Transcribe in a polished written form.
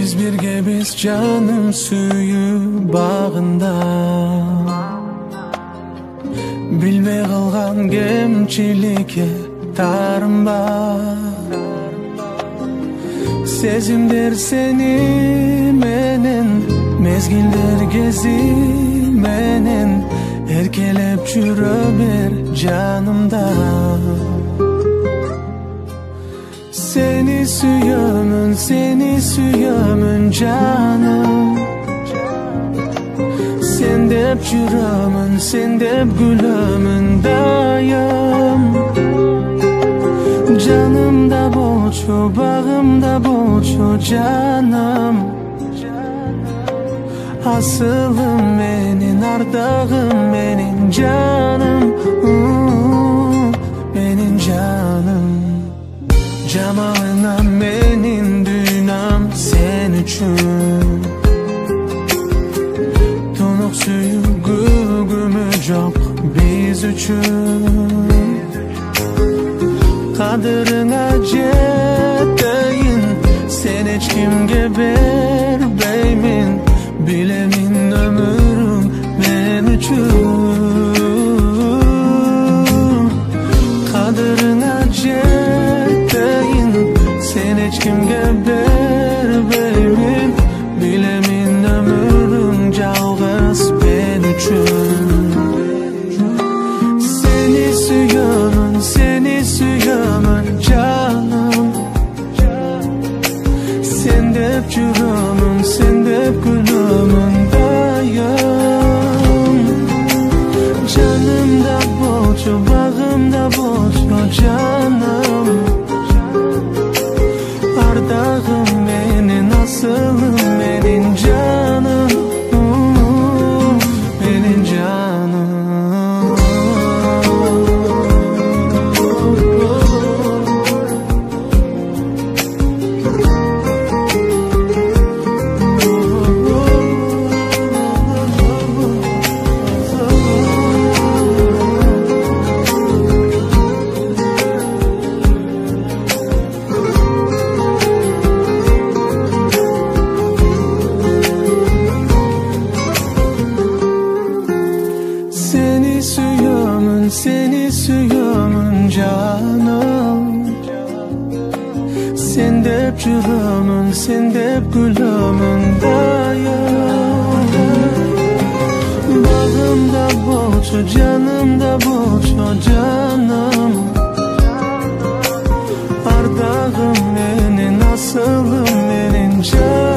Biz birge biz canım suyu bağında, bilmey kalgan kemçilikке tarınba. Sezimler seni menen, mezgiller gezi menen, erkelep жүрөбер canımda. Seni suyamın, seni suyamın canım. Sen dep жүрөмүн, sen dep gülömün dayım. Canımda bolçu, bağımda bolçu canım. Asılım menin, ardağım menin canım. Menin canım. Camalına menin dünyam sen üçün. Tunuq suyu gümü çok biz üçün. Kadırına jetteyin, sen hiç kimge berbeymin. Bilemin ömürüm men üçün. Kadırına jetteyin, sen hiç kimge berbeymin. Bilemin ömürüm calgız ben üçün. Seni suyamın, seni suyamın canım. Sen dep жүрөмүн, sen dep gülömün dayım. Canımda bolçu, bağımda bolçu canım. Ardağım menin, asılım menin canım. Menin canım. Seni suyamın canım. Sen dep жүрөмүн, sen dep gülömün dayım. Bağımda bolçu, canımda bolçu canım. Ardağım menin, asılım menin canım.